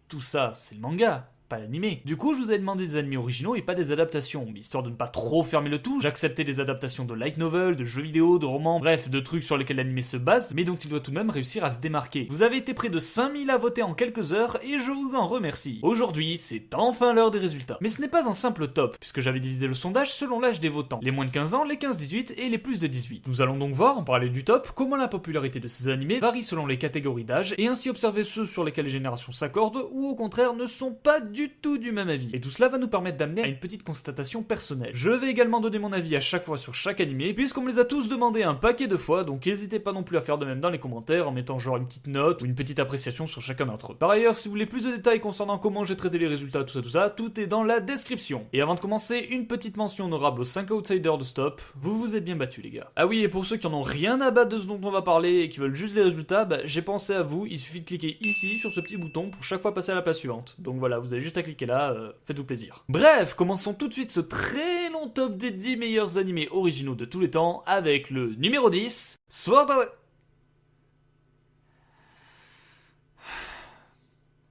tout ça, c'est le manga. Pas l'animé. Du coup, je vous ai demandé des animés originaux et pas des adaptations, mais histoire de ne pas trop fermer le tout, j'acceptais des adaptations de light novel, de jeux vidéo, de romans, bref, de trucs sur lesquels l'animé se base, mais dont il doit tout de même réussir à se démarquer. Vous avez été près de 5000 à voter en quelques heures, et je vous en remercie. Aujourd'hui, c'est enfin l'heure des résultats. Mais ce n'est pas un simple top, puisque j'avais divisé le sondage selon l'âge des votants. Les moins de 15 ans, les 15-18 et les plus de 18. Nous allons donc voir, en parallèle du top, comment la popularité de ces animés varie selon les catégories d'âge, et ainsi observer ceux sur lesquels les générations s'accordent, ou au contraire ne sont pas du tout du même avis. Et tout cela va nous permettre d'amener à une petite constatation personnelle. Je vais également donner mon avis à chaque fois sur chaque animé, puisqu'on me les a tous demandé un paquet de fois, donc n'hésitez pas non plus à faire de même dans les commentaires en mettant genre une petite note ou une petite appréciation sur chacun d'entre eux. Par ailleurs, si vous voulez plus de détails concernant comment j'ai traité les résultats, tout ça, tout est dans la description. Et avant de commencer, une petite mention honorable aux 5 outsiders de Stop. Vous vous êtes bien battus les gars. Ah oui, et pour ceux qui en ont rien à battre de ce dont on va parler et qui veulent juste les résultats, j'ai pensé à vous, il suffit de cliquer ici sur ce petit bouton pour chaque fois passer à la place suivante. Donc voilà, vous avez juste à cliquer là, faites-vous plaisir. Bref, commençons tout de suite ce très long top des 10 meilleurs animés originaux de tous les temps avec le numéro 10, Sword Art...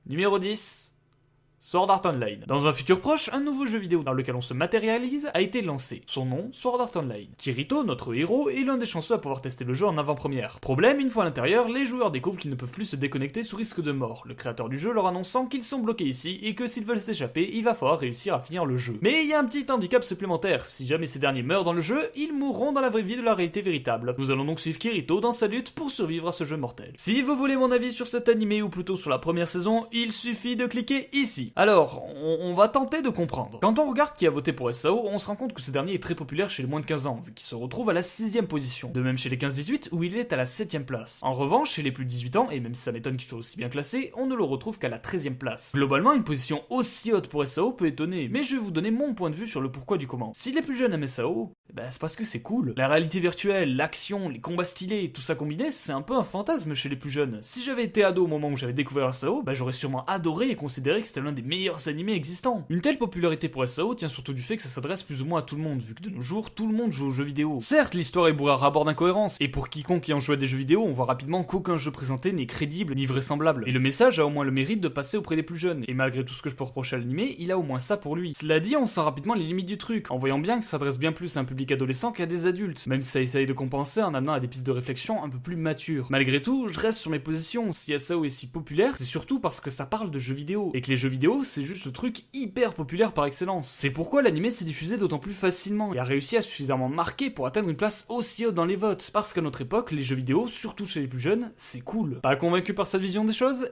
Numéro 10... Sword Art Online. Dans un futur proche, un nouveau jeu vidéo dans lequel on se matérialise a été lancé. Son nom, Sword Art Online. Kirito, notre héros, est l'un des chanceux à pouvoir tester le jeu en avant-première. Problème, une fois à l'intérieur, les joueurs découvrent qu'ils ne peuvent plus se déconnecter sous risque de mort, le créateur du jeu leur annonçant qu'ils sont bloqués ici et que s'ils veulent s'échapper, il va falloir réussir à finir le jeu. Mais il y a un petit handicap supplémentaire, si jamais ces derniers meurent dans le jeu, ils mourront dans la vraie vie de la réalité véritable. Nous allons donc suivre Kirito dans sa lutte pour survivre à ce jeu mortel. Si vous voulez mon avis sur cet animé ou plutôt sur la première saison, il suffit de cliquer ici. Alors, on va tenter de comprendre. Quand on regarde qui a voté pour SAO, on se rend compte que ce dernier est très populaire chez les moins de 15 ans, vu qu'il se retrouve à la 6ème position. De même chez les 15-18, où il est à la 7ème place. En revanche, chez les plus de 18 ans, et même si ça m'étonne qu'il soit aussi bien classé, on ne le retrouve qu'à la 13ème place. Globalement, une position aussi haute pour SAO peut étonner, mais je vais vous donner mon point de vue sur le pourquoi du comment. Si les plus jeunes aiment SAO, c'est parce que c'est cool. La réalité virtuelle, l'action, les combats stylés, tout ça combiné, c'est un peu un fantasme chez les plus jeunes. Si j'avais été ado au moment où j'avais découvert SAO, j'aurais sûrement adoré et considéré que c'était l'un des meilleurs animés existants. Une telle popularité pour SAO tient surtout du fait que ça s'adresse plus ou moins à tout le monde, vu que de nos jours, tout le monde joue aux jeux vidéo. Certes, l'histoire est bourrée à rabord d'incohérences, et pour quiconque ayant joué à des jeux vidéo, on voit rapidement qu'aucun jeu présenté n'est crédible ni vraisemblable. Et le message a au moins le mérite de passer auprès des plus jeunes, et malgré tout ce que je peux reprocher à l'animé, il a au moins ça pour lui. Cela dit, on sent rapidement les limites du truc, en voyant bien que ça s'adresse bien plus à un public adolescent qu'à des adultes, même si ça essaye de compenser en amenant à des pistes de réflexion un peu plus matures. Malgré tout, je reste sur mes positions, si SAO est si populaire, c'est surtout parce que ça parle de jeux vidéo, et que les jeux vidéo, c'est juste le truc hyper populaire par excellence. C'est pourquoi l'animé s'est diffusé d'autant plus facilement, et a réussi à suffisamment marquer pour atteindre une place aussi haute dans les votes, parce qu'à notre époque, les jeux vidéo, surtout chez les plus jeunes, c'est cool. Pas convaincu par cette vision des choses?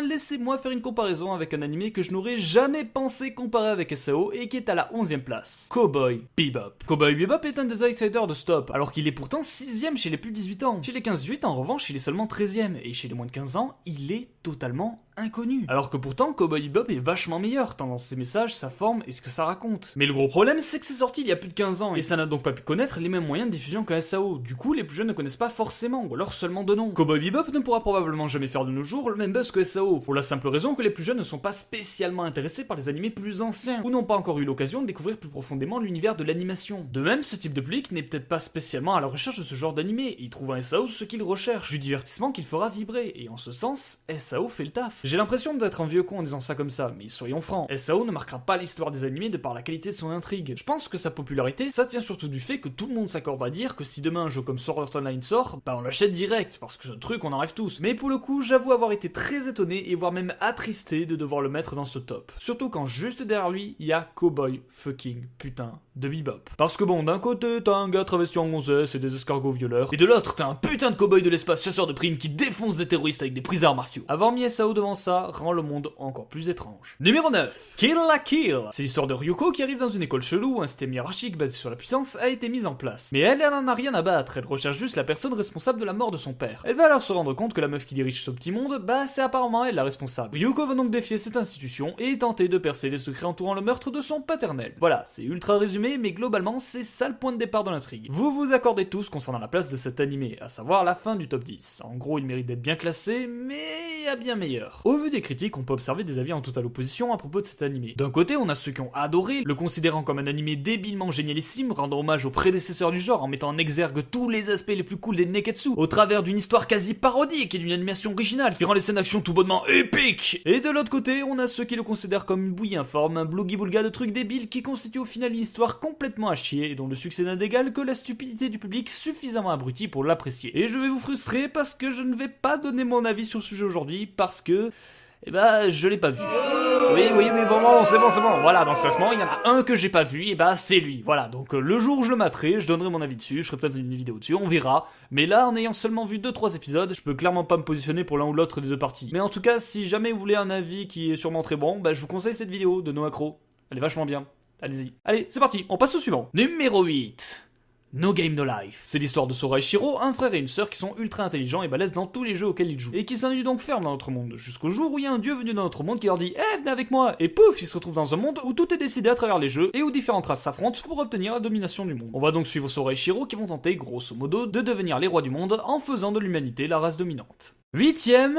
Laissez-moi faire une comparaison avec un animé que je n'aurais jamais pensé comparer avec SAO, et qui est à la 11ème place. Cowboy Bebop. Cowboy Bebop est un des outsiders de Stop, alors qu'il est pourtant 6ème chez les plus de 18 ans. Chez les 15-18, en revanche, il est seulement 13ème, et chez les moins de 15 ans, il est totalement inconnu. Alors que pourtant, Cowboy Bebop est vachement meilleur, tant dans ses messages, sa forme et ce que ça raconte. Mais le gros problème, c'est que c'est sorti il y a plus de 15 ans, et ça n'a donc pas pu connaître les mêmes moyens de diffusion qu'un SAO. Du coup, les plus jeunes ne connaissent pas forcément, ou alors seulement de nom. Cowboy Bebop ne pourra probablement jamais faire de nos jours le même buzz que SAO, pour la simple raison que les plus jeunes ne sont pas spécialement intéressés par les animés plus anciens, ou n'ont pas encore eu l'occasion de découvrir plus profondément l'univers de l'animation. De même, ce type de public n'est peut-être pas spécialement à la recherche de ce genre d'animé, et il trouve un SAO ce qu'il recherche, du divertissement qu'il fera vibrer, et en ce sens, SAO fait le taf. J'ai l'impression d'être un vieux con en disant ça comme ça, mais soyons francs, SAO ne marquera pas l'histoire des animés de par la qualité de son intrigue. Je pense que sa popularité, ça tient surtout du fait que tout le monde s'accorde à dire que si demain un jeu comme Sword Art Online sort, on l'achète direct, parce que ce truc on en rêve tous. Mais pour le coup, j'avoue avoir été très étonné et voire même attristé de devoir le mettre dans ce top. Surtout quand juste derrière lui, il y a Cowboy fucking putain de Bebop. Parce que bon, d'un côté, t'as un gars travesti en gonzesse et des escargots violeurs, et de l'autre, t'as un putain de cowboy de l'espace chasseur de primes qui défonce des terroristes avec des prises d'arts martiaux. Avoir mis SAO devant ça rend le monde encore plus étrange. Numéro 9. Kill la Kill. C'est l'histoire de Ryuko qui arrive dans une école chelou où un système hiérarchique basé sur la puissance a été mis en place. Mais elle n'en a rien à battre, elle recherche juste la personne responsable de la mort de son père. Elle va alors se rendre compte que la meuf qui dirige ce petit monde, c'est apparemment elle la responsable. Ryuko va donc défier cette institution et tenter de percer les secrets entourant le meurtre de son paternel. Voilà, c'est ultra résumé, mais globalement, c'est ça le point de départ de l'intrigue. Vous vous accordez tous concernant la place de cet animé, à savoir la fin du top 10. En gros, il mérite d'être bien classé, mais il y a bien meilleur. l'histoire. Au vu des critiques, on peut observer des avis en totale opposition à propos de cet animé. D'un côté, on a ceux qui ont adoré, le considérant comme un animé débilement génialissime, rendant hommage aux prédécesseurs du genre en mettant en exergue tous les aspects les plus cool des Neketsu, au travers d'une histoire quasi parodique et d'une animation originale qui rend les scènes d'action tout bonnement épiques. Et de l'autre côté, on a ceux qui le considèrent comme une bouillie informe, un blougi-boulga de trucs débiles qui constitue au final une histoire complètement à chier et dont le succès n'a d'égal que la stupidité du public suffisamment abruti pour l'apprécier. Et je vais vous frustrer parce que je ne vais pas donner mon avis sur le sujet aujourd'hui parce que... eh bah, je l'ai pas vu. Oui, bon, c'est bon, voilà, dans ce classement, il y en a un que j'ai pas vu, et bah, c'est lui, voilà, donc le jour où je le materai, je donnerai mon avis dessus, je ferai peut-être une vidéo dessus, on verra, mais là, en ayant seulement vu 2-3 épisodes, je peux clairement pas me positionner pour l'un ou l'autre des deux parties. Mais en tout cas, si jamais vous voulez un avis qui est sûrement très bon, bah, je vous conseille cette vidéo de Noacro, elle est vachement bien, allez-y. Allez, c'est parti, on passe au suivant. Numéro 8. No Game No Life. C'est l'histoire de Sora et Shiro, un frère et une sœur qui sont ultra intelligents et balèzes dans tous les jeux auxquels ils jouent, et qui s'ennuient donc ferme dans notre monde, jusqu'au jour où il y a un dieu venu dans notre monde qui leur dit « venez avec moi !» Et pouf, ils se retrouvent dans un monde où tout est décidé à travers les jeux, et où différentes races s'affrontent pour obtenir la domination du monde. On va donc suivre Sora et Shiro qui vont tenter, grosso modo, de devenir les rois du monde en faisant de l'humanité la race dominante. 8ème...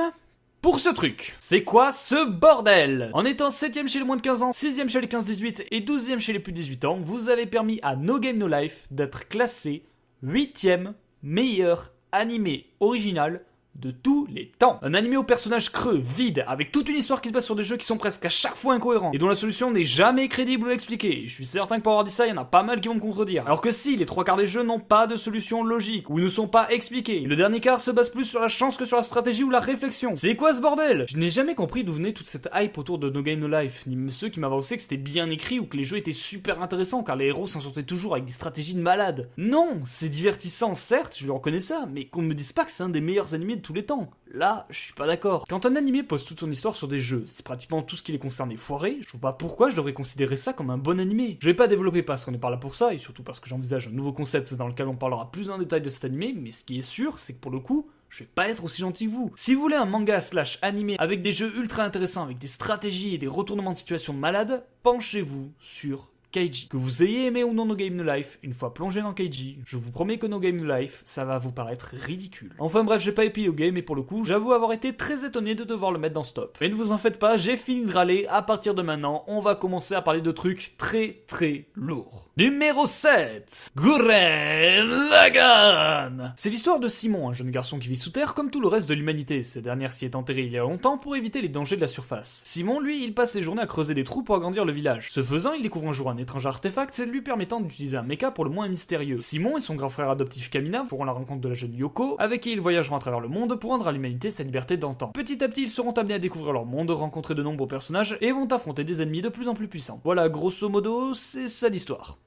pour ce truc. C'est quoi ce bordel? En étant 7ème chez les moins de 15 ans, 6ème chez les 15-18 et 12ème chez les plus de 18 ans, vous avez permis à No Game No Life d'être classé 8ème meilleur animé original de tous les temps. Un animé au personnage creux, vide, avec toute une histoire qui se base sur des jeux qui sont presque à chaque fois incohérents, et dont la solution n'est jamais crédible ou expliquée. Je suis certain que pour avoir dit ça, il y en a pas mal qui vont me contredire. Alors que si, les 3 quarts des jeux n'ont pas de solution logique, ou ne sont pas expliqués. Le dernier quart se base plus sur la chance que sur la stratégie ou la réflexion. C'est quoi ce bordel? Je n'ai jamais compris d'où venait toute cette hype autour de No Game No Life, ni même ceux qui m'avançaient que c'était bien écrit ou que les jeux étaient super intéressants car les héros s'en sortaient toujours avec des stratégies de malade. Non, c'est divertissant certes, je le reconnais ça, mais qu'on ne me dise pas que c'est un des meilleurs animés de tous les temps. Là, je suis pas d'accord. Quand un animé pose toute son histoire sur des jeux, c'est pratiquement tout ce qui les concerne est foiré, je vois pas pourquoi je devrais considérer ça comme un bon animé. Je vais pas développer parce qu'on est pas là pour ça, et surtout parce que j'envisage un nouveau concept dans lequel on parlera plus en détail de cet animé, mais ce qui est sûr, c'est que pour le coup, je vais pas être aussi gentil que vous. Si vous voulez un manga / animé avec des jeux ultra intéressants, avec des stratégies et des retournements de situation de malade, penchez-vous sur Keiji. Que vous ayez aimé ou non No Game No Life, une fois plongé dans Keiji, je vous promets que No Game No Life, ça va vous paraître ridicule. Enfin bref, j'ai pas épilogué, mais pour le coup, j'avoue avoir été très étonné de devoir le mettre dans ce top. Mais ne vous en faites pas, j'ai fini de râler, à partir de maintenant, on va commencer à parler de trucs très lourds. Numéro 7. Gurren Lagann. C'est l'histoire de Simon, un jeune garçon qui vit sous terre comme tout le reste de l'humanité. Cette dernière s'y est enterrée il y a longtemps pour éviter les dangers de la surface. Simon, lui, il passe ses journées à creuser des trous pour agrandir le village. Ce faisant, il découvre un jour un étrange artefact lui permettant d'utiliser un mecha pour le moins mystérieux. Simon et son grand frère adoptif Kamina feront la rencontre de la jeune Yoko, avec qui ils voyageront à travers le monde pour rendre à l'humanité sa liberté d'antan. Petit à petit, ils seront amenés à découvrir leur monde, rencontrer de nombreux personnages et vont affronter des ennemis de plus en plus puissants. Voilà, grosso modo, c'est ça l'histoire.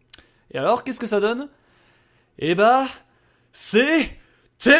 Et alors, qu'est-ce que ça donne? Eh bah, c'est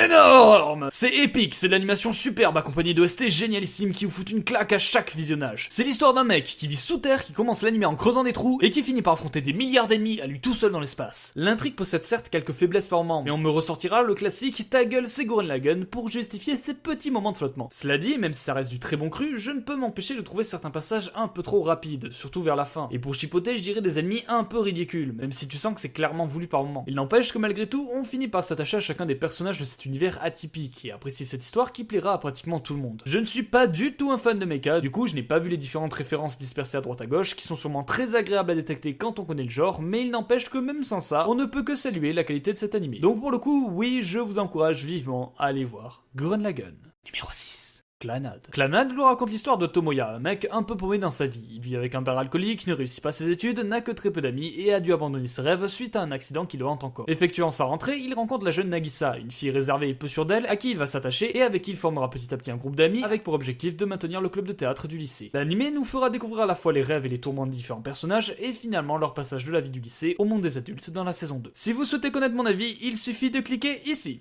énorme! C'est épique, c'est de l'animation superbe accompagnée d'OST génialissime qui vous foutent une claque à chaque visionnage. C'est l'histoire d'un mec qui vit sous terre, qui commence l'anime en creusant des trous et qui finit par affronter des milliards d'ennemis à lui tout seul dans l'espace. L'intrigue possède certes quelques faiblesses par moment, mais on me ressortira le classique ta gueule c'est Gurren Lagann pour justifier ces petits moments de flottement. Cela dit, même si ça reste du très bon cru, je ne peux m'empêcher de trouver certains passages un peu trop rapides, surtout vers la fin. Et pour chipoter, je dirais des ennemis un peu ridicules, même si tu sens que c'est clairement voulu par moment. Il n'empêche que malgré tout, on finit par s'attacher à chacun des personnages de cet univers atypique et apprécier cette histoire qui plaira à pratiquement tout le monde. Je ne suis pas du tout un fan de mecha, du coup je n'ai pas vu les différentes références dispersées à droite à gauche qui sont sûrement très agréables à détecter quand on connaît le genre, mais il n'empêche que même sans ça, on ne peut que saluer la qualité de cet animé. Donc pour le coup, oui, je vous encourage vivement à aller voir Gurren Lagann. Numéro 6. Clannad. Clannad nous raconte l'histoire de Tomoya, un mec un peu paumé dans sa vie. Il vit avec un père alcoolique, ne réussit pas ses études, n'a que très peu d'amis et a dû abandonner ses rêves suite à un accident qui le hante encore. Effectuant sa rentrée, il rencontre la jeune Nagisa, une fille réservée et peu sûre d'elle, à qui il va s'attacher et avec qui il formera petit à petit un groupe d'amis avec pour objectif de maintenir le club de théâtre du lycée. L'anime nous fera découvrir à la fois les rêves et les tourments de différents personnages et finalement leur passage de la vie du lycée au monde des adultes dans la saison 2. Si vous souhaitez connaître mon avis, il suffit de cliquer ici.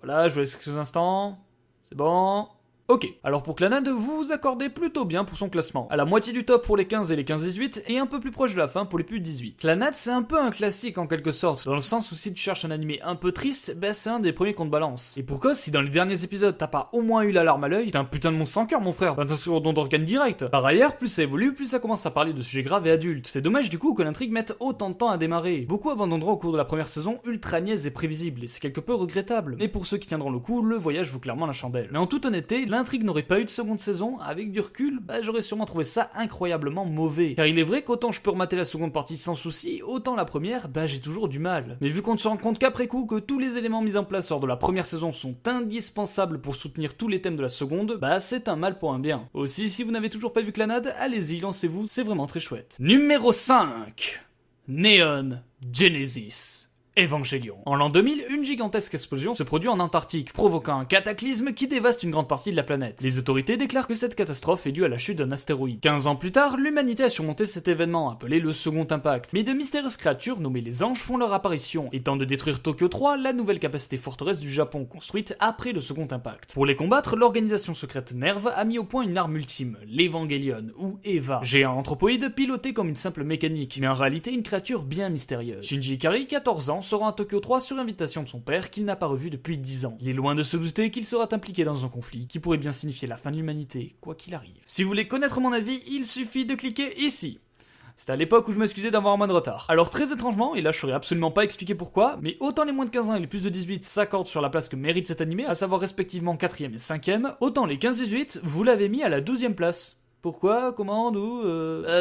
Voilà, je vous laisse quelques instants. C'est bon. Ok, alors pour Clannad, vous vous accordez plutôt bien pour son classement. À la moitié du top pour les 15 et les 15-18, et un peu plus proche de la fin pour les plus 18. Clannad, c'est un peu un classique en quelque sorte, dans le sens où si tu cherches un animé un peu triste, ben c'est un des premiers qu'on te balance. Et pour cause, si dans les derniers épisodes t'as pas au moins eu la larme à l'œil, t'es un putain de monstre sans cœur mon frère, t'as un don d'organe direct. Par ailleurs, plus ça évolue, plus ça commence à parler de sujets graves et adultes. C'est dommage du coup que l'intrigue mette autant de temps à démarrer. Beaucoup abandonneront au cours de la première saison ultra niaise et prévisible, et c'est quelque peu regrettable. Mais pour ceux qui tiendront le coup, le voyage vaut clairement la chandelle. Mais en toute honnêteté, l'intrigue n'aurait pas eu de seconde saison, avec du recul, j'aurais sûrement trouvé ça incroyablement mauvais. Car il est vrai qu'autant je peux remater la seconde partie sans souci, autant la première, j'ai toujours du mal. Mais vu qu'on se rend compte qu'après coup, que tous les éléments mis en place lors de la première saison sont indispensables pour soutenir tous les thèmes de la seconde, c'est un mal pour un bien. Aussi, si vous n'avez toujours pas vu Clannad, allez-y, lancez-vous, c'est vraiment très chouette. Numéro 5. Neon Genesis Evangelion. En l'an 2000, une gigantesque explosion se produit en Antarctique, provoquant un cataclysme qui dévaste une grande partie de la planète. Les autorités déclarent que cette catastrophe est due à la chute d'un astéroïde. 15 ans plus tard, l'humanité a surmonté cet événement, appelé le Second Impact. Mais de mystérieuses créatures nommées les Anges font leur apparition, étant de détruire Tokyo 3, la nouvelle capacité forteresse du Japon construite après le Second Impact. Pour les combattre, l'organisation secrète NERV a mis au point une arme ultime, l'Evangelion, ou EVA. Géant anthropoïde piloté comme une simple mécanique, mais en réalité une créature bien mystérieuse. Shinji Ikari, 14 ans, se rend à Tokyo 3 sur invitation de son père qu'il n'a pas revu depuis 10 ans. Il est loin de se douter qu'il sera impliqué dans un conflit qui pourrait bien signifier la fin de l'humanité, quoi qu'il arrive. Si vous voulez connaître mon avis, il suffit de cliquer ici. C'était à l'époque où je m'excusais d'avoir un mois de retard. Alors très étrangement, et là je saurais absolument pas expliquer pourquoi, mais autant les moins de 15 ans et les plus de 18 s'accordent sur la place que mérite cet animé, à savoir respectivement 4ème et 5ème, autant les 15-18, vous l'avez mis à la 12ème place. Pourquoi, comment, d'où,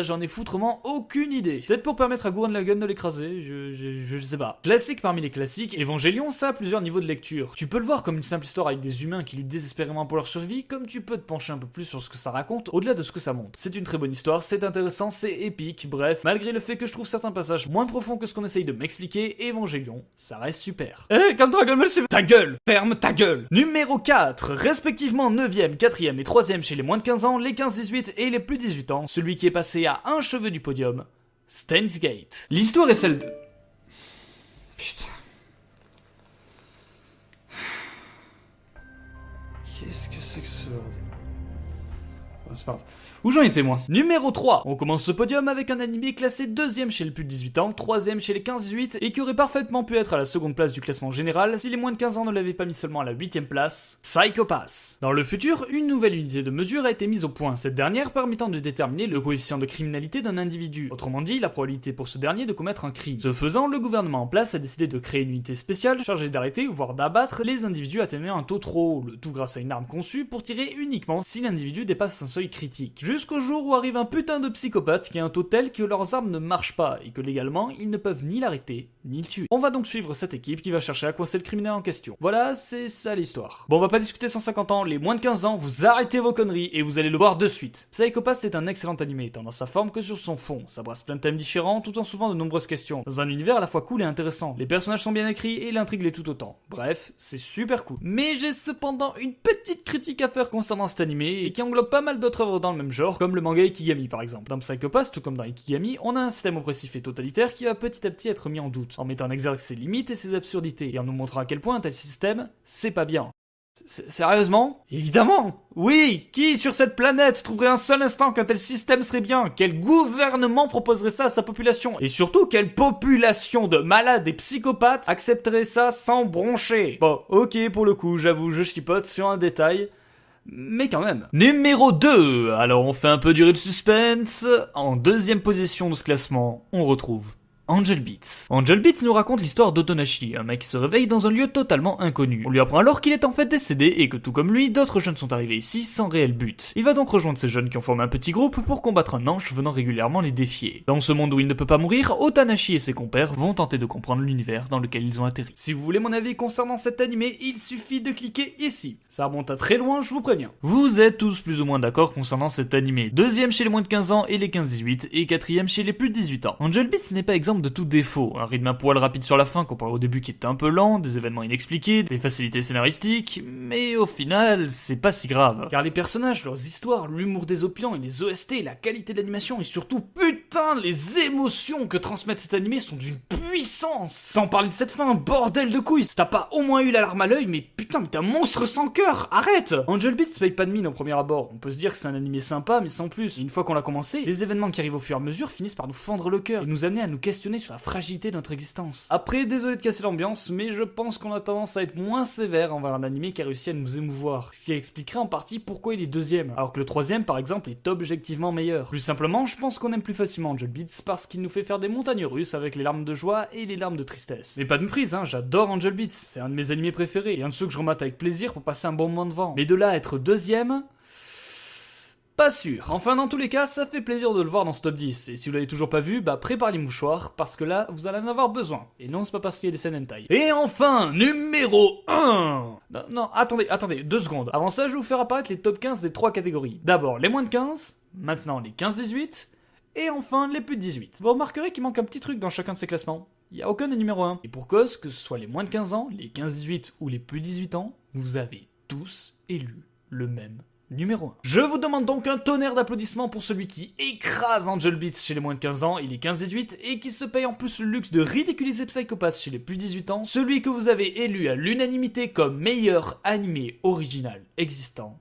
j'en ai foutrement aucune idée. Peut-être pour permettre à Gurren Lagann de l'écraser, je sais pas. Classique parmi les classiques, Evangelion, ça a plusieurs niveaux de lecture. Tu peux le voir comme une simple histoire avec des humains qui luttent désespérément pour leur survie, comme tu peux te pencher un peu plus sur ce que ça raconte, au-delà de ce que ça montre. C'est une très bonne histoire, c'est intéressant, c'est épique, bref, malgré le fait que je trouve certains passages moins profonds que ce qu'on essaye de m'expliquer, Evangelion, ça reste super. Comme Dragon Ball Super. Ta gueule, ferme ta gueule. Numéro 4, respectivement 9ème, 4ème et 3ème chez les moins de 15 ans, les 15-18 et les plus 18 ans, celui qui est passé à un cheveu du podium, Steins Gate. L'histoire est celle de... Putain. Qu'est-ce que c'est que ce... c'est pas grave. Où j'en étais moi? Numéro 3. On commence ce podium avec un animé classé 2ème chez les plus de 18 ans, 3ème chez les 15-18 et qui aurait parfaitement pu être à la seconde place du classement général si les moins de 15 ans ne l'avaient pas mis seulement à la 8ème place, Psycho Pass. Dans le futur, une nouvelle unité de mesure a été mise au point, cette dernière permettant de déterminer le coefficient de criminalité d'un individu, autrement dit la probabilité pour ce dernier de commettre un crime. Ce faisant, le gouvernement en place a décidé de créer une unité spéciale chargée d'arrêter, voire d'abattre les individus atteignant un taux trop haut, le tout grâce à une arme conçue pour tirer uniquement si l'individu dépasse un seuil critique. Jusqu'au jour où arrive un putain de psychopathe qui a un taux tel que leurs armes ne marchent pas et que légalement ils ne peuvent ni l'arrêter ni le tuer. On va donc suivre cette équipe qui va chercher à coincer le criminel en question. Voilà, c'est ça l'histoire. Bon, on va pas discuter 150 ans, les moins de 15 ans, vous arrêtez vos conneries et vous allez le voir de suite. Psycho Pass est un excellent animé, tant dans sa forme que sur son fond. Ça brasse plein de thèmes différents tout en soulevant de nombreuses questions. Dans un univers à la fois cool et intéressant. Les personnages sont bien écrits et l'intrigue l'est tout autant. Bref, c'est super cool. Mais j'ai cependant une petite critique à faire concernant cet animé et qui englobe pas mal d'autres œuvres dans le même genre, comme le manga Ikigami par exemple. Dans Psycho Pass, tout comme dans Ikigami, on a un système oppressif et totalitaire qui va petit à petit être mis en doute, en mettant en exergue ses limites et ses absurdités, et en nous montrant à quel point un tel système, c'est pas bien. Sérieusement? Évidemment! Oui! Qui sur cette planète trouverait un seul instant qu'un tel système serait bien? Quel gouvernement proposerait ça à sa population? Et surtout, quelle population de malades et psychopathes accepterait ça sans broncher? Bon, ok, pour le coup, j'avoue, je chipote sur un détail, mais quand même. Numéro 2. Alors on fait un peu durer le suspense. En 2ème position de ce classement, on retrouve Angel Beats. Angel Beats nous raconte l'histoire d'Otonashi, un mec qui se réveille dans un lieu totalement inconnu. On lui apprend alors qu'il est en fait décédé et que tout comme lui, d'autres jeunes sont arrivés ici sans réel but. Il va donc rejoindre ces jeunes qui ont formé un petit groupe pour combattre un ange venant régulièrement les défier. Dans ce monde où il ne peut pas mourir, Otonashi et ses compères vont tenter de comprendre l'univers dans lequel ils ont atterri. Si vous voulez mon avis concernant cet animé, il suffit de cliquer ici. Ça remonte à très loin, je vous préviens. Vous êtes tous plus ou moins d'accord concernant cet animé. 2ème chez les moins de 15 ans et les 15-18 et 4ème chez les plus de 18 ans. Angel Beats n'est pas exemple de tout défaut, un rythme un poil rapide sur la fin comparé au début qui est un peu lent, des événements inexpliqués, des facilités scénaristiques, mais au final, c'est pas si grave. Car les personnages, leurs histoires, l'humour désopilant et les OST, la qualité de l'animation et surtout, putain, les émotions que transmettent cet animé sont d'une puissance. Sans parler de cette fin, bordel de couilles, si t'as pas au moins eu la larme à l'œil, mais putain, mais t'es un monstre sans cœur, arrête. Angel Beats paye pas de mine au premier abord, on peut se dire que c'est un animé sympa, mais sans plus. Et une fois qu'on l'a commencé, les événements qui arrivent au fur et à mesure finissent par nous fendre le cœur et nous amener à nous questionner sur la fragilité de notre existence. Après, désolé de casser l'ambiance, mais je pense qu'on a tendance à être moins sévère envers un animé qui a réussi à nous émouvoir, ce qui expliquerait en partie pourquoi il est 2ème, alors que le 3ème par exemple est objectivement meilleur. Plus simplement, je pense qu'on aime plus facilement Angel Beats parce qu'il nous fait faire des montagnes russes avec les larmes de joie bras et les larmes de tristesse. Mais pas de méprise, hein, j'adore Angel Beats, c'est un de mes animés préférés et un de ceux que je remate avec plaisir pour passer un bon moment devant. Mais de là à être deuxième... pas sûr. Enfin, dans tous les cas, ça fait plaisir de le voir dans ce top 10. Et si vous l'avez toujours pas vu, bah préparez les mouchoirs, parce que là, vous allez en avoir besoin. Et non, c'est pas parce qu'il y a des scènes hentai. Et enfin, numéro 1 Non, attendez, 2 secondes. Avant ça, je vais vous faire apparaître les top 15 des 3 catégories. D'abord, les moins de 15, maintenant les 15-18, et enfin, les plus de 18. Vous remarquerez qu'il manque un petit truc dans chacun de ces classements. Il n'y a aucun des numéro 1. Et pour cause, que ce soit les moins de 15 ans, les 15-18 ou les plus 18 ans, vous avez tous élu le même numéro 1. Je vous demande donc un tonnerre d'applaudissements pour celui qui écrase Angel Beats chez les moins de 15 ans et les 15-18 et qui se paye en plus le luxe de ridiculiser Psycho Pass chez les plus 18 ans, celui que vous avez élu à l'unanimité comme meilleur animé original existant.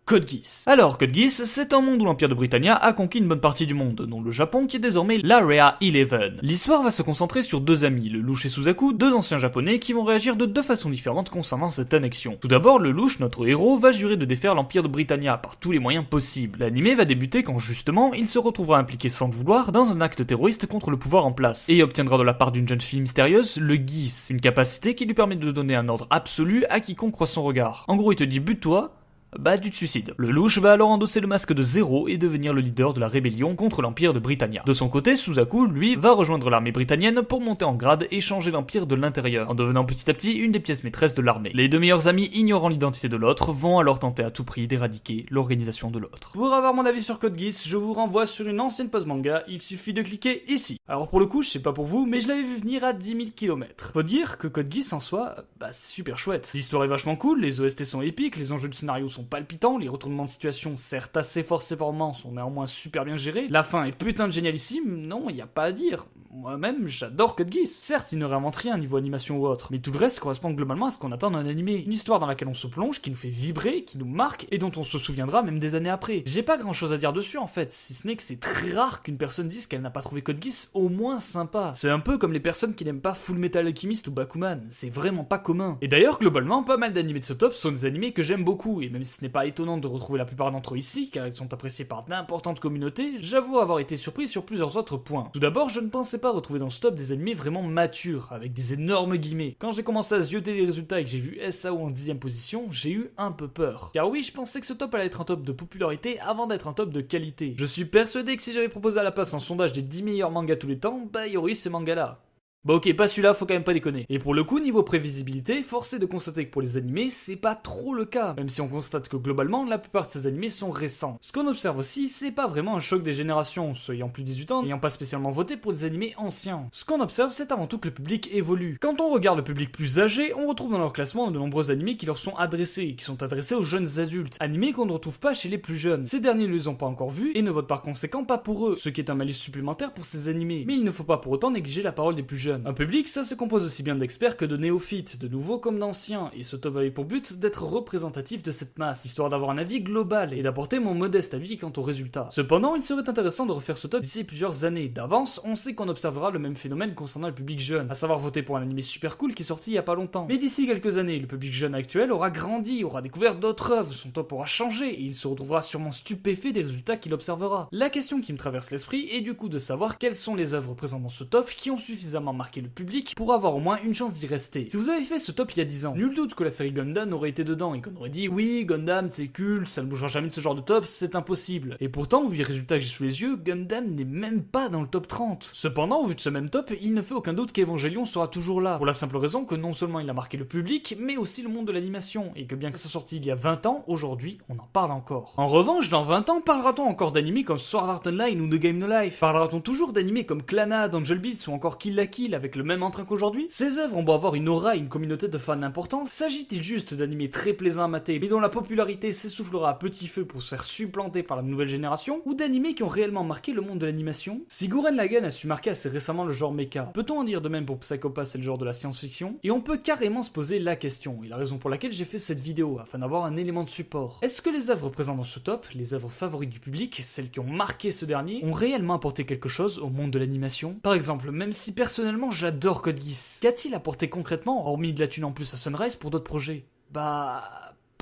Code Geass. Alors, Code Geass, c'est un monde où l'Empire de Britannia a conquis une bonne partie du monde, dont le Japon qui est désormais l'Area 11. L'histoire va se concentrer sur 2 amis, le louche et Suzaku, 2 anciens japonais qui vont réagir de 2 façons différentes concernant cette annexion. Tout d'abord, le louche, notre héros, va jurer de défaire l'Empire de Britannia par tous les moyens possibles. L'anime va débuter quand justement, il se retrouvera impliqué sans le vouloir dans un acte terroriste contre le pouvoir en place, et obtiendra de la part d'une jeune fille mystérieuse le Geass, une capacité qui lui permet de donner un ordre absolu à quiconque croise son regard. En gros, il te dit bute-toi, bah tu te suicides. Le louche va alors endosser le masque de Zero et devenir le leader de la rébellion contre l'Empire de Britannia. De son côté, Suzaku, lui, va rejoindre l'armée britannienne pour monter en grade et changer l'Empire de l'intérieur, en devenant petit à petit une des pièces maîtresses de l'armée. Les 2 meilleurs amis, ignorant l'identité de l'autre, vont alors tenter à tout prix d'éradiquer l'organisation de l'autre. Pour avoir mon avis sur Code Geass, je vous renvoie sur une ancienne pause manga, il suffit de cliquer ici. Alors pour le coup, je sais pas pour vous, mais je l'avais vu venir à 10 000 km. Faut dire que Code Geass en soi, bah c'est super chouette. L'histoire est vachement cool, les OST sont épiques, les enjeux de scénario sont palpitants, les retournements de situation, certes assez forcément, sont néanmoins super bien gérés. La fin est putain de génialissime, non, y a pas à dire. Moi-même, j'adore Code Geass. Certes, il ne réinvente rien niveau animation ou autre, mais tout le reste correspond globalement à ce qu'on attend d'un animé. Une histoire dans laquelle on se plonge, qui nous fait vibrer, qui nous marque, et dont on se souviendra même des années après. J'ai pas grand chose à dire dessus en fait, si ce n'est que c'est très rare qu'une personne dise qu'elle n'a pas trouvé Code Geass au moins sympa. C'est un peu comme les personnes qui n'aiment pas Full Metal Alchemist ou Bakuman, c'est vraiment pas commun. Et d'ailleurs, globalement, pas mal d'animés de ce top sont des animés que j'aime beaucoup, et même si ce n'est pas étonnant de retrouver la plupart d'entre eux ici, car ils sont appréciés par d'importantes communautés, j'avoue avoir été surpris sur plusieurs autres points. Tout d'abord, je ne pensais pas retrouver dans ce top des animés vraiment matures, avec des énormes guillemets. Quand j'ai commencé à zioter les résultats et que j'ai vu SAO en 10ème position, j'ai eu un peu peur. Car oui, je pensais que ce top allait être un top de popularité avant d'être un top de qualité. Je suis persuadé que si j'avais proposé à la place un sondage des 10 meilleurs mangas tous les temps, bah il y aurait eu ces mangas là. Bah ok, pas celui-là, faut quand même pas déconner. Et pour le coup, niveau prévisibilité, force est de constater que pour les animés, c'est pas trop le cas. Même si on constate que globalement, la plupart de ces animés sont récents. Ce qu'on observe aussi, c'est pas vraiment un choc des générations, ceux ayant plus de 18 ans, n'ayant pas spécialement voté pour des animés anciens. Ce qu'on observe, c'est avant tout que le public évolue. Quand on regarde le public plus âgé, on retrouve dans leur classement de nombreux animés qui leur sont adressés, qui sont adressés aux jeunes adultes. Animés qu'on ne retrouve pas chez les plus jeunes. Ces derniers ne les ont pas encore vus et ne votent par conséquent pas pour eux, ce qui est un malus supplémentaire pour ces animés. Mais il ne faut pas pour autant négliger la parole des plus jeunes. Un public, ça se compose aussi bien d'experts que de néophytes, de nouveaux comme d'anciens, et ce top avait pour but d'être représentatif de cette masse, histoire d'avoir un avis global et d'apporter mon modeste avis quant aux résultats. Cependant, il serait intéressant de refaire ce top d'ici plusieurs années. D'avance, on sait qu'on observera le même phénomène concernant le public jeune, à savoir voter pour un animé super cool qui est sorti il y a pas longtemps. Mais d'ici quelques années, le public jeune actuel aura grandi, aura découvert d'autres œuvres, son top aura changé, et il se retrouvera sûrement stupéfait des résultats qu'il observera. La question qui me traverse l'esprit est du coup de savoir quelles sont les œuvres présentes dans ce top qui ont suffisamment marqué le public pour avoir au moins une chance d'y rester. Si vous avez fait ce top il y a 10 ans, nul doute que la série Gundam aurait été dedans et qu'on aurait dit oui, Gundam c'est culte, ça ne bougera jamais de ce genre de top, c'est impossible. Et pourtant, vu les résultats que j'ai sous les yeux, Gundam n'est même pas dans le top 30. Cependant, au vu de ce même top, il ne fait aucun doute qu'Evangelion sera toujours là, pour la simple raison que non seulement il a marqué le public, mais aussi le monde de l'animation, et que bien que ça soit sorti il y a 20 ans, aujourd'hui, on en parle encore. En revanche, dans 20 ans, parlera-t-on encore d'animés comme Sword Art Online ou No Game No Life? Parlera-t-on toujours d'animés comme Clannad, Angel Beats ou encore Kill la Kill avec le même entrain qu'aujourd'hui? Ces œuvres ont beau avoir une aura et une communauté de fans importante, s'agit-il juste d'animés très plaisants à mater, mais dont la popularité s'essoufflera à petit feu pour se faire supplanter par la nouvelle génération, ou d'animés qui ont réellement marqué le monde de l'animation? Si Gurren Lagann a su marquer assez récemment le genre mecha, peut-on en dire de même pour Psycho Pass et le genre de la science-fiction? Et on peut carrément se poser la question, et la raison pour laquelle j'ai fait cette vidéo, afin d'avoir un élément de support. Est-ce que les œuvres présentes dans ce top, les œuvres favorites du public, celles qui ont marqué ce dernier, ont réellement apporté quelque chose au monde de l'animation? Par exemple, même si personnellement j'adore Code Geass, qu'a-t-il apporté concrètement, hormis de la thune en plus à Sunrise pour d'autres projets? Bah...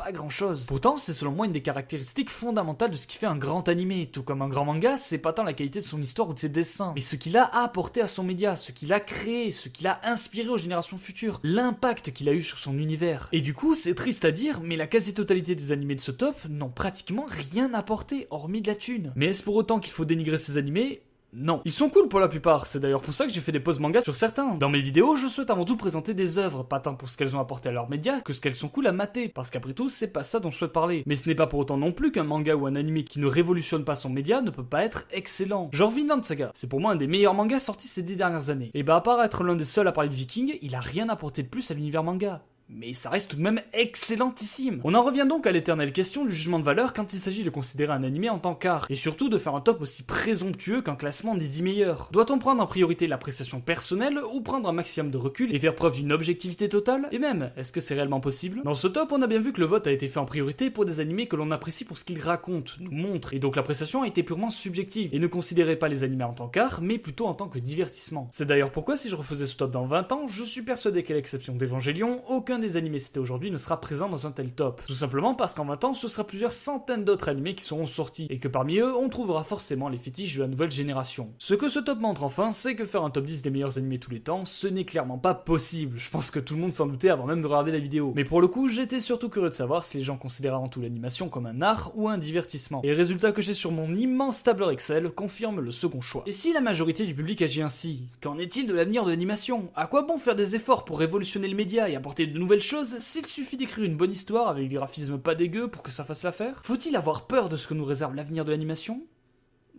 pas grand chose. Pourtant, c'est selon moi une des caractéristiques fondamentales de ce qui fait un grand animé. Tout comme un grand manga, c'est pas tant la qualité de son histoire ou de ses dessins, mais ce qu'il a apporté à son média, ce qu'il a créé, ce qu'il a inspiré aux générations futures, l'impact qu'il a eu sur son univers. Et du coup, c'est triste à dire, mais la quasi-totalité des animés de ce top n'ont pratiquement rien apporté, hormis de la thune. Mais est-ce pour autant qu'il faut dénigrer ces animés ? Non. Ils sont cool pour la plupart, c'est d'ailleurs pour ça que j'ai fait des pauses manga sur certains. Dans mes vidéos, je souhaite avant tout présenter des œuvres, pas tant pour ce qu'elles ont apporté à leurs médias que ce qu'elles sont cool à mater, parce qu'après tout, c'est pas ça dont je souhaite parler. Mais ce n'est pas pour autant non plus qu'un manga ou un anime qui ne révolutionne pas son média ne peut pas être excellent. Genre Vinland Saga, c'est pour moi un des meilleurs mangas sortis ces 10 dernières années. Et bah à part être l'un des seuls à parler de Vikings, il a rien apporté de plus à l'univers manga. Mais ça reste tout de même excellentissime. On en revient donc à l'éternelle question du jugement de valeur quand il s'agit de considérer un animé en tant qu'art, et surtout de faire un top aussi présomptueux qu'un classement des 10 meilleurs. Doit-on prendre en priorité l'appréciation personnelle, ou prendre un maximum de recul et faire preuve d'une objectivité totale? Et même, est-ce que c'est réellement possible? Dans ce top, on a bien vu que le vote a été fait en priorité pour des animés que l'on apprécie pour ce qu'ils racontent, nous montrent, et donc l'appréciation a été purement subjective, et ne considérait pas les animés en tant qu'art, mais plutôt en tant que divertissement. C'est d'ailleurs pourquoi si je refaisais ce top dans 20 ans, je suis persuadé qu'à l'exception d'Evangelion, aucun des animés cités aujourd'hui ne sera présent dans un tel top. Tout simplement parce qu'en 20 ans, ce sera plusieurs centaines d'autres animés qui seront sortis, et que parmi eux, on trouvera forcément les fétiches de la nouvelle génération. Ce que ce top montre enfin, c'est que faire un top 10 des meilleurs animés tous les temps, ce n'est clairement pas possible. Je pense que tout le monde s'en doutait avant même de regarder la vidéo. Mais pour le coup, j'étais surtout curieux de savoir si les gens considèrent avant tout l'animation comme un art ou un divertissement. Et les résultats que j'ai sur mon immense tableur Excel confirment le second choix. Et si la majorité du public agit ainsi, qu'en est-il de l'avenir de l'animation? À quoi bon faire des efforts pour révolutionner le média et apporter de nouvelles choses s'il suffit d'écrire une bonne histoire avec des graphismes pas dégueux pour que ça fasse l'affaire? Faut-il avoir peur de ce que nous réserve l'avenir de l'animation?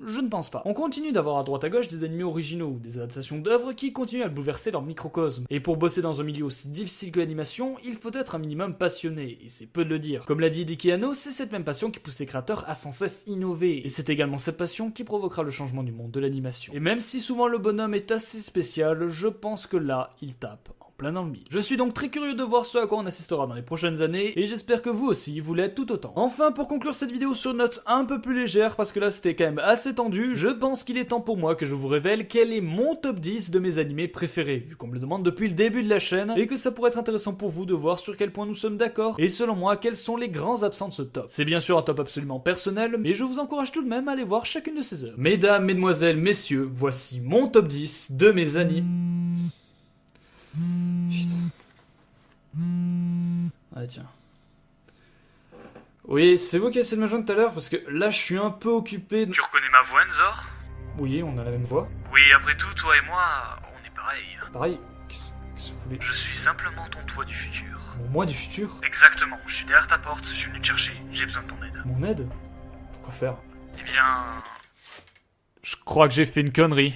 Je ne pense pas. On continue d'avoir à droite à gauche des animés originaux, des adaptations d'œuvres qui continuent à bouleverser leur microcosme. Et pour bosser dans un milieu aussi difficile que l'animation, il faut être un minimum passionné, et c'est peu de le dire. Comme l'a dit Hideaki Anno, c'est cette même passion qui pousse les créateurs à sans cesse innover, et c'est également cette passion qui provoquera le changement du monde de l'animation. Et même si souvent le bonhomme est assez spécial, je pense que là, il tape plein dans le mille. Je suis donc très curieux de voir ce à quoi on assistera dans les prochaines années, et j'espère que vous aussi, vous l'êtes tout autant. Enfin, pour conclure cette vidéo sur une note un peu plus légère, parce que là c'était quand même assez tendu, je pense qu'il est temps pour moi que je vous révèle quel est mon top 10 de mes animés préférés, vu qu'on me le demande depuis le début de la chaîne, et que ça pourrait être intéressant pour vous de voir sur quel point nous sommes d'accord, et selon moi, quels sont les grands absents de ce top. C'est bien sûr un top absolument personnel, mais je vous encourage tout de même à aller voir chacune de ces œuvres. Mesdames, mesdemoiselles, messieurs, voici mon top 10 de mes animés. Putain. Ah tiens. Oui, c'est vous qui essayez de me joindre tout à l'heure parce que là je suis un peu occupé. Tu reconnais ma voix, Enzor? Oui, on a la même voix. Oui, après tout, toi et moi, on est pareil. Pareil, qu'est-ce que vous voulez? Je suis simplement ton toi du futur. Mon moi du futur? Exactement, je suis derrière ta porte, je suis venu te chercher, j'ai besoin de ton aide. Mon aide? Pourquoi faire? Eh bien... Je crois que j'ai fait une connerie.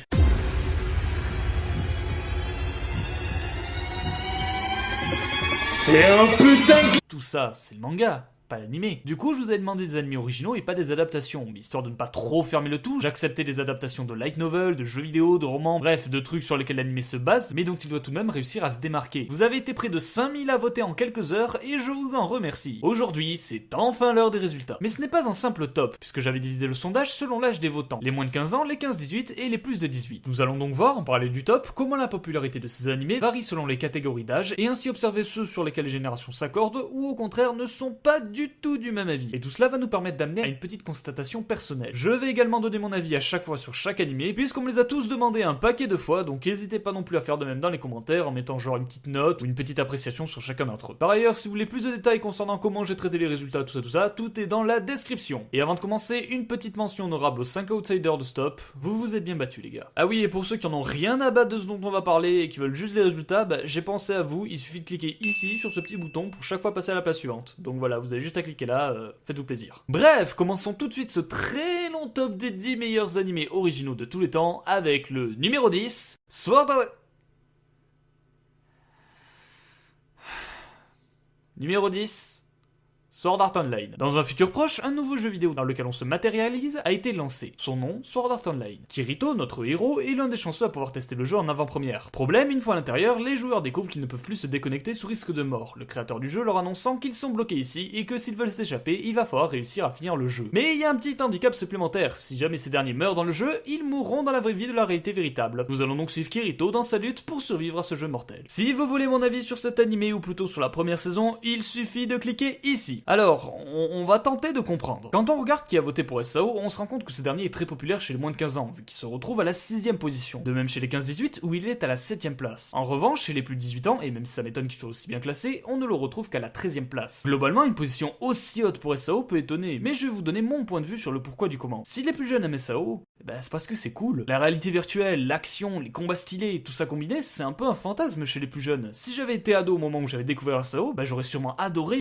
C'est un putain de... Tout ça, c'est le manga, pas l'animé. Du coup, je vous ai demandé des animés originaux et pas des adaptations, mais histoire de ne pas trop fermer le tout, j'acceptais des adaptations de light novel, de jeux vidéo, de romans, bref, de trucs sur lesquels l'animé se base, mais dont il doit tout de même réussir à se démarquer. Vous avez été près de 5000 à voter en quelques heures, et je vous en remercie. Aujourd'hui, c'est enfin l'heure des résultats. Mais ce n'est pas un simple top, puisque j'avais divisé le sondage selon l'âge des votants. Les moins de 15 ans, les 15-18 et les plus de 18. Nous allons donc voir, en parallèle du top, comment la popularité de ces animés varie selon les catégories d'âge, et ainsi observer ceux sur lesquels les générations s'accordent, ou au contraire ne sont pas du tout du même avis. Et tout cela va nous permettre d'amener à une petite constatation personnelle. Je vais également donner mon avis à chaque fois sur chaque animé, puisqu'on me les a tous demandé un paquet de fois, donc n'hésitez pas non plus à faire de même dans les commentaires en mettant genre une petite note ou une petite appréciation sur chacun d'entre eux. Par ailleurs, si vous voulez plus de détails concernant comment j'ai traité les résultats, tout ça, tout est dans la description. Et avant de commencer, une petite mention honorable aux 5 outsiders de Stop. Vous vous êtes bien battus les gars. Ah oui, et pour ceux qui en ont rien à battre de ce dont on va parler et qui veulent juste les résultats, j'ai pensé à vous, il suffit de cliquer ici sur ce petit bouton pour chaque fois passer à la place suivante. Donc voilà, vous avez juste à cliquer là, faites-vous plaisir. Bref, commençons tout de suite ce très long top des 10 meilleurs animés originaux de tous les temps avec le numéro 10, Sword Art... Numéro 10... Sword Art Online. Dans un futur proche, un nouveau jeu vidéo dans lequel on se matérialise a été lancé. Son nom, Sword Art Online. Kirito, notre héros, est l'un des chanceux à pouvoir tester le jeu en avant-première. Problème, une fois à l'intérieur, les joueurs découvrent qu'ils ne peuvent plus se déconnecter sous risque de mort, le créateur du jeu leur annonçant qu'ils sont bloqués ici et que s'ils veulent s'échapper, il va falloir réussir à finir le jeu. Mais il y a un petit handicap supplémentaire, si jamais ces derniers meurent dans le jeu, ils mourront dans la vraie vie de la réalité véritable. Nous allons donc suivre Kirito dans sa lutte pour survivre à ce jeu mortel. Si vous voulez mon avis sur cet animé ou plutôt sur la première saison, il suffit de cliquer ici. Alors, on va tenter de comprendre. Quand on regarde qui a voté pour SAO, on se rend compte que ce dernier est très populaire chez les moins de 15 ans, vu qu'il se retrouve à la 6ème position. De même chez les 15-18, où il est à la 7ème place. En revanche, chez les plus de 18 ans, et même si ça m'étonne qu'il soit aussi bien classé, on ne le retrouve qu'à la 13ème place. Globalement, une position aussi haute pour SAO peut étonner, mais je vais vous donner mon point de vue sur le pourquoi du comment. Si les plus jeunes aiment SAO, c'est parce que c'est cool. La réalité virtuelle, l'action, les combats stylés, tout ça combiné, c'est un peu un fantasme chez les plus jeunes. Si j'avais été ado au moment où j'avais découvert SAO, j'aurais sûrement adoré